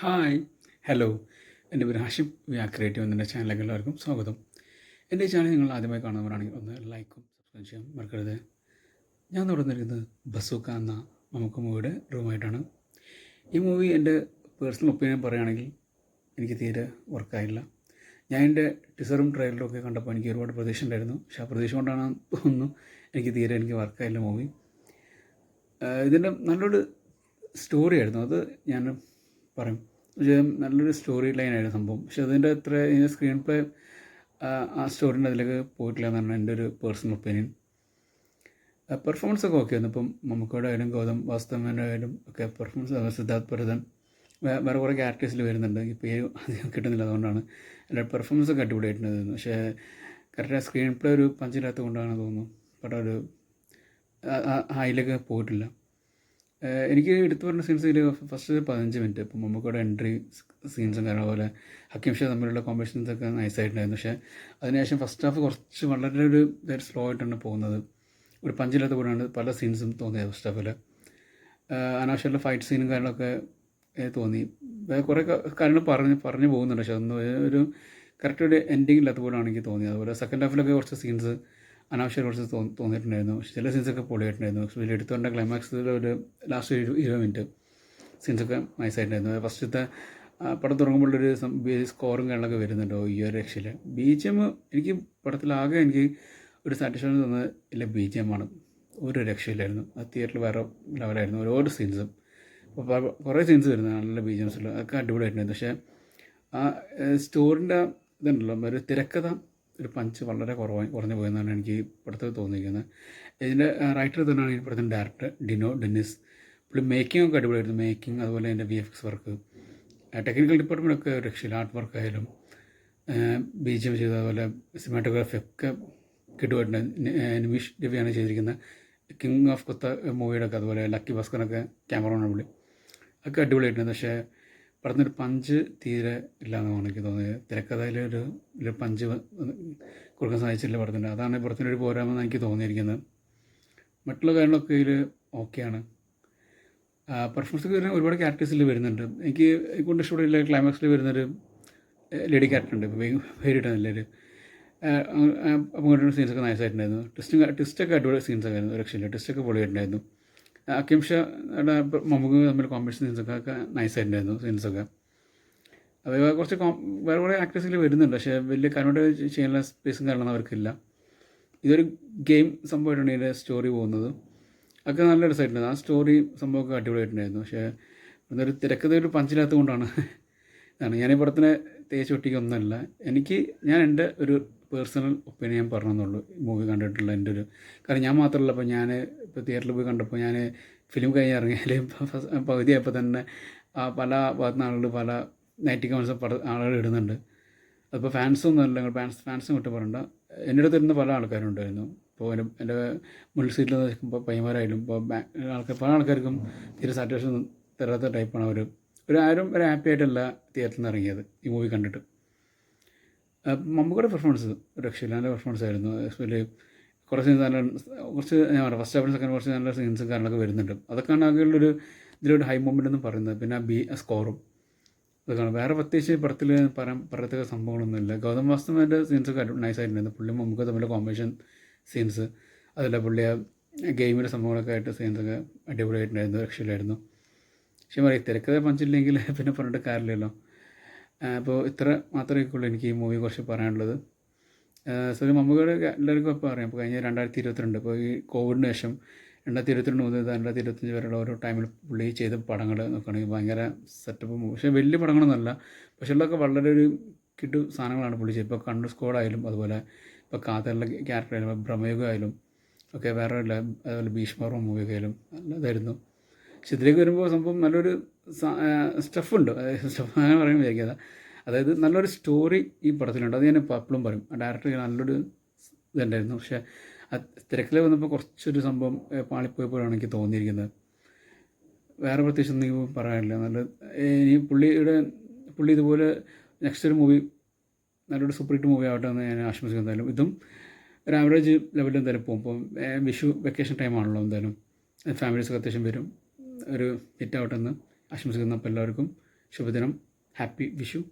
Hi, hello. എൻ്റെ പേര് Hashim creative എന്ന ചാനലിലേക്ക് എല്ലാവർക്കും സ്വാഗതം. എൻ്റെ ഈ ചാനൽ നിങ്ങൾ ആദ്യമായി കാണുന്നവരാണെങ്കിൽ ഒന്ന് ലൈക്കും സബ്സ്ക്രൈബ് ചെയ്യാൻ മറക്കരുത്. ഞാൻ തുടർന്നിരിക്കുന്നത് ബസൂക്ക എന്ന മമ്മൂക്ക മൂവിയുടെ റൂമായിട്ടാണ്. ഈ മൂവി എൻ്റെ പേഴ്സണൽ ഒപ്പീനിയൻ പറയുകയാണെങ്കിൽ എനിക്ക് തീരെ വർക്കായില്ല. ഞാൻ എൻ്റെ ടീസറും ട്രെയിലറും ഒക്കെ കണ്ടപ്പോൾ എനിക്ക് ഒരുപാട് പ്രതീക്ഷ ഉണ്ടായിരുന്നു. പക്ഷേ ആ പ്രതീക്ഷ കൊണ്ടാണ് തോന്നുന്നു എനിക്ക് വർക്കായില്ല മൂവി. ഇതിൻ്റെ നല്ലൊരു സ്റ്റോറി ആയിരുന്നു, അത് ഞാൻ പറയും. പക്ഷേ നല്ലൊരു സ്റ്റോറി ലൈനായിരുന്നു സംഭവം. പക്ഷെ അതിൻ്റെ അത്ര സ്ക്രീൻ പ്ലേ ആ സ്റ്റോറിൻ്റെ അതിലേക്ക് പോയിട്ടില്ല എന്നാണ് എൻ്റെ ഒരു പേഴ്സണൽ ഒപ്പീനിയൻ. പെർഫോമൻസ് ഒക്കെ ഓക്കെ ആയിരുന്നു. ഇപ്പം മമ്മൂക്കയുടെ ആയാലും ഗൗതം വാസുദേവൻ്റെ ആയാലും ഒക്കെ പെർഫോമൻസ്, സിദ്ധാർത്ഥ് ഭരതൻ, വേറെ കുറേ ക്യാരക്ടേഴ്സിൽ വരുന്നുണ്ട്. ഈ പേര് അധികം കിട്ടുന്നില്ല, അതുകൊണ്ടാണ്. എൻ്റെ പെർഫോമൻസ് ഒക്കെ അടിപൊളിയായിട്ടുണ്ടായിരുന്നു. പക്ഷേ കറക്റ്റ് സ്ക്രീൻ പ്ലേ ഒരു പഞ്ചില്ലാത്തത് കൊണ്ടാണ് തോന്നുന്നു പടം ഒരു ഹൈയിലേക്ക് പോയിട്ടില്ല. എനിക്ക് എടുത്തു പറഞ്ഞ സീൻസിൽ ഫസ്റ്റ് 15 മിനിറ്റ് ഇപ്പം മമ്മൂക്കയുടെ എൻട്രി സീൻസും കാരണം പോലെ ഹക്കീം ഷാ തമ്മിലുള്ള കോമ്പിനേഷൻസൊക്കെ നൈസായിട്ടുണ്ടായിരുന്നു. പക്ഷേ അതിനുശേഷം ഫസ്റ്റ് ഹാഫ് കുറച്ച് വളരെ ഒരു സ്ലോ ആയിട്ടാണ് പോകുന്നത്. ഒരു പഞ്ചില്ലാത്ത പോലെയാണ് പല സീൻസും തോന്നിയത് ഫസ്റ്റ് ഹാഫിൽ. അനാവശ്യമുള്ള ഫൈറ്റ് സീനും കാര്യങ്ങളൊക്കെ തോന്നി. കുറേ കാര്യങ്ങൾ പറഞ്ഞു പോകുന്നുണ്ട്. പക്ഷേ അതൊന്നും ഒരു കറക്റ്റ് ഒരു എൻഡിങ് ഇല്ലാത്ത പോലെയാണ് എനിക്ക് തോന്നിയത്. അതുപോലെ സെക്കൻഡ് ഹാഫിലൊക്കെ കുറച്ച് സീൻസ് അനാവശ്യം കുറച്ച് തോന്നിയിട്ടുണ്ടായിരുന്നു. പക്ഷേ ചില സീൻസൊക്കെ പൊളിയായിട്ടുണ്ടായിരുന്നു. വലിയ എടുത്തുകൊണ്ട് ക്ലൈമാക്സിൽ ഒരു ലാസ്റ്റ് 20 മിനിറ്റ് സീൻസൊക്കെ നൈസായിട്ടുണ്ടായിരുന്നു. ഫസ്റ്റത്തെ പടം തുടങ്ങുമ്പോഴൊരു സ്കോറും കാര്യങ്ങളൊക്കെ വരുന്നുണ്ടോ ഈ ഒരു രക്ഷയിൽ. BGM എനിക്ക് പടത്തിലാകെ എനിക്ക് ഒരു സാറ്റിസ്ഫാക്ഷൻ തന്നത് ഇല്ല, BGM ആണ്. ഒരു രക്ഷയില്ലായിരുന്നു. അത് തിയേറ്ററിൽ വേറെ ലെവലായിരുന്നു. ഓരോ സീൻസും അപ്പോൾ കുറേ സീൻസ് വരുന്നത് നല്ല BGMs അതൊക്കെ അടിപൊളിയായിട്ടുണ്ടായിരുന്നു. പക്ഷേ ആ സ്റ്റോറിൻ്റെ ഇതുണ്ടല്ലോ, ഒരു തിരക്കഥ, ഒരു പഞ്ച് വളരെ കുറഞ്ഞു പോയെന്നാണ് എനിക്ക് പടത്തിൽ തോന്നിയിരിക്കുന്നത്. ഇതിൻ്റെ റൈറ്റർ തന്നെയാണ് ഈ പടത്തിൻ്റെ ഡയറക്ടർ ഡെന്നിസ്. പുള്ളി മേക്കിംഗ് ഒക്കെ അടിപൊളിയായിരുന്നു. മേക്കിംഗ്, അതുപോലെ എൻ്റെ VFX വർക്ക്, ടെക്നിക്കൽ ഡിപ്പാർട്ട്മെൻറ്റൊക്കെ രക്ഷയില്ല. ആർട്ട് വർക്കായാലും BGM ചെയ്ത, അതുപോലെ സിനിമാറ്റോഗ്രാഫി ഒക്കെ കിട്ടുമായിട്ടുണ്ട്. നിമിഷ് രവിയാണ് ചെയ്തിരിക്കുന്നത്. കിങ് ഓഫ് കൊത്ത മൂവിയുടെ ഒക്കെ, അതുപോലെ ലക്കി ഭാസ്കറിനൊക്കെ ക്യാമറമാണ് പുള്ളി. ഒക്കെ അടിപൊളിയായിട്ടുണ്ട്. പക്ഷേ പടത്തിനൊരു പഞ്ച് തീരെ ഇല്ലയെന്നാണ് എനിക്ക് തോന്നിയത്. തിരക്കഥയിലൊരു പഞ്ച് കൊടുക്കാൻ സാധിച്ചില്ല പടത്തിൻ്റെ. അതാണ് പടത്തിനൊരു പോരാമെന്ന് എനിക്ക് തോന്നിയിരിക്കുന്നത്. മറ്റുള്ള കാര്യങ്ങളൊക്കെ ഇതിൽ ഓക്കെയാണ്. പെർഫോമൻസ് വരുന്ന ഒരുപാട് ക്യാരക്ടേഴ്സിൽ വരുന്നുണ്ട്. എനിക്ക് കൊണ്ട് ഇഷ്ടപ്പെട്ടില്ല ക്ലൈമാക്സിൽ വരുന്നൊരു ലേഡി ക്യാരക്ടറുണ്ട്, പേരിട്ടുന്നില്ല ഒരു അപ്പോൾ സീൻസൊക്കെ നൈസായിട്ടുണ്ടായിരുന്നു. ട്വിസ്റ്റൊക്കെ അടിപൊളി സീൻസൊക്കെ ആയിരുന്നു. രക്ഷയില്ല, ട്വിസ്റ്റൊക്കെ പൊളിയായിട്ടുണ്ടായിരുന്നു. ഹക്കീം ഷായുടെ മമ്മൂക്ക് തമ്മിൽ കോമ്പിനേഷൻ സീൻസൊക്കെ നൈസായിട്ടുണ്ടായിരുന്നു സീൻസൊക്കെ. അത് കുറച്ച് വേറെ കുറേ ആക്ടേഴ്സിൽ വരുന്നുണ്ട്. പക്ഷേ വലിയ കാര്യമായിട്ട് ചെയ്യാനുള്ള സ്പേസും കാരണം അവർക്കില്ല. ഇതൊരു ഗെയിം സംഭവമായിട്ടാണ് ഇതിൻ്റെ സ്റ്റോറി പോകുന്നത്. ഒക്കെ നല്ല രസമായിട്ടുണ്ട്. ആ സ്റ്റോറി സംഭവമൊക്കെ അടിപൊളിയായിട്ടുണ്ടായിരുന്നു. പക്ഷേ ഇതൊരു തിരക്കഥ ഒരു പഞ്ചില്ലാത്തത് കൊണ്ടാണ് ഇതാണ്. ഞാൻ ഈ പടത്തിനെ തേച്ച് ഒട്ടിക്കൊന്നുമല്ല. ഞാൻ എൻ്റെ ഒരു പേഴ്സണൽ ഒപ്പീനിയൻ പറഞ്ഞെന്നുള്ളൂ മൂവി കണ്ടിട്ടുള്ള എൻ്റെ ഒരു കാരണം. ഞാൻ മാത്രമല്ല, ഇപ്പോൾ ഇപ്പോൾ തിയേറ്ററിൽ പോയി കണ്ടപ്പോൾ ഞാൻ ഫിലിം കഴിഞ്ഞ് ഇറങ്ങിയാൽ പകുതിയായപ്പോൾ തന്നെ പല ഭാഗത്തുനിന്ന് ആളുകൾ പല നെഗറ്റീവ് കമൻസ് ആളുകൾ ഇടുന്നുണ്ട്. അതിപ്പോൾ ഫാൻസൊന്നും അല്ല, ഫാൻസും വിട്ട് പറയണ്ട. എൻ്റെ അടുത്ത് ഇരുന്ന് പല ആൾക്കാരും ഉണ്ടായിരുന്നു. ഇപ്പോൾ എൻ്റെ മുൾ സീറ്റിൽ നിൽക്കുമ്പോൾ പയ്യന്മാരായാലും ഇപ്പോൾ പല ആൾക്കാർക്കും തീരെ സാറ്റിസ്ഫാക്ഷൻ തരാത്ത ടൈപ്പാണ് അവർ. ആരും ഒരു ഹാപ്പി ആയിട്ടല്ല തിയേറ്ററിൽ നിന്ന് ഇറങ്ങിയത് ഈ മൂവി കണ്ടിട്ട്. മമ്മൂക്കയുടെ പെർഫോമൻസ് രക്ഷയില്ല, നല്ല പെർഫോമൻസ് ആയിരുന്നു. എസ്പെഷ്യലി കുറച്ച് ഞാൻ പറയാം ഫസ്റ്റ് ഹാഫിന് സെക്കൻഡ് കുറച്ച് നല്ല സീൻസും കാര്യങ്ങളൊക്കെ വരുന്നുണ്ട്. അതൊക്കെയാണ് ആകെയുള്ളൊരു ഇതിലൊരു ഹൈ മൊമെൻ്റ് എന്ന് പറയുന്നത്. പിന്നെ സ്കോറും അതൊക്കെയാണ്. വേറെ പ്രത്യേകിച്ച് പടത്തിൽ പറയത്തക്ക സംഭവങ്ങളൊന്നുമില്ല. ഗൗതം വാസുദേവൻ്റെ സീൻസൊക്കെ നൈസായിട്ടുണ്ടായിരുന്നു. പുള്ളി മമ്മൂക്ക തമ്മിലുള്ള കോമ്പിനേഷൻ സീൻസ്, അതല്ല പുള്ളി ഗെയിമിൻ്റെ സംഭവങ്ങളൊക്കെ ആയിട്ട് സീൻസൊക്കെ അടിപൊളിയായിട്ടുണ്ടായിരുന്നു, രക്ഷയിലായിരുന്നു. പക്ഷേ പറയും തിരക്കഥ പഞ്ചില്ലെങ്കിൽ പിന്നെ പറഞ്ഞിട്ട് കാര്യമില്ലല്ലോ. അപ്പോൾ ഇത്ര മാത്രമേ ഉള്ളൂ എനിക്ക് ഈ മൂവി കുറിച്ച് പറയാനുള്ളത്. സോ മമ്മൂക്കയുടെ എല്ലാവർക്കും ഇപ്പോൾ അറിയാം. ഇപ്പോൾ കഴിഞ്ഞ 2022, ഇപ്പോൾ ഈ കോവിഡിന് ശേഷം 2022 മുതൽ 2025 വരെയുള്ള ഓരോ ടൈമിൽ പുള്ളി ചെയ്ത പടങ്ങൾ നോക്കുകയാണെങ്കിൽ ഭയങ്കര സെറ്റപ്പ്. പക്ഷേ വലിയ പടങ്ങളൊന്നുമല്ല, പക്ഷേ ഉള്ളതൊക്കെ വളരെ ഒരു കിട്ടു സാധനങ്ങളാണ് പുള്ളി ചെയ്തത്. ഇപ്പോൾ കണ്ണൂർ സ്ക്വാഡായാലും, അതുപോലെ ഇപ്പോൾ കാതലിലെ ക്യാരക്ടറായാലും, ഭ്രമയുഗമായാലും ഒക്കെ വേറെ ഇല്ല, അതുപോലെ ഭീഷ്മറും മൂവിയൊക്കെ ആയാലും നല്ലതായിരുന്നു. പക്ഷെ ഇതിലേക്ക് വരുമ്പോൾ സംഭവം നല്ലൊരു സ്റ്റഫുണ്ട്. സ്റ്റഫ് അങ്ങനെ പറയാൻ വിചാരിക്കാതെ, അതായത് നല്ലൊരു സ്റ്റോറി ഈ പടത്തിലുണ്ട്. അത് ഞാൻ ഇപ്പോൾ എപ്പോഴും പറയും. ആ ഡയറക്ടർ നല്ലൊരു ഇതുണ്ടായിരുന്നു. പക്ഷേ ആ തിരക്കിൽ വന്നപ്പോൾ കുറച്ചൊരു സംഭവം പാളിപ്പോയപ്പോഴാണ് എനിക്ക് തോന്നിയിരിക്കുന്നത്. വേറെ പ്രത്യേകിച്ച് ഒന്നും പറയാനില്ല. ഇനി പുള്ളി ഇതുപോലെ നെക്സ്റ്റ് ഒരു മൂവി നല്ലൊരു സൂപ്പർ ഹിറ്റ് മൂവി ആവട്ടെ എന്ന് ഞാൻ ആശംസിക്കുന്നു. എന്തായാലും ഇതും ഒരു ആവറേജ് ലെവലിൽ എന്തായാലും പോകും. ഇപ്പം വിഷു വെക്കേഷൻ ടൈമാണല്ലോ, എന്തായാലും ഫാമിലീസൊക്കെ അത്യാവശ്യം വരും. ഒരു ഹിറ്റ് ആവട്ടെ എന്ന് ആശംസിക്കുന്നു. അപ്പോൾ എല്ലാവർക്കും ശുഭദിനം. ഹാപ്പി വിഷു.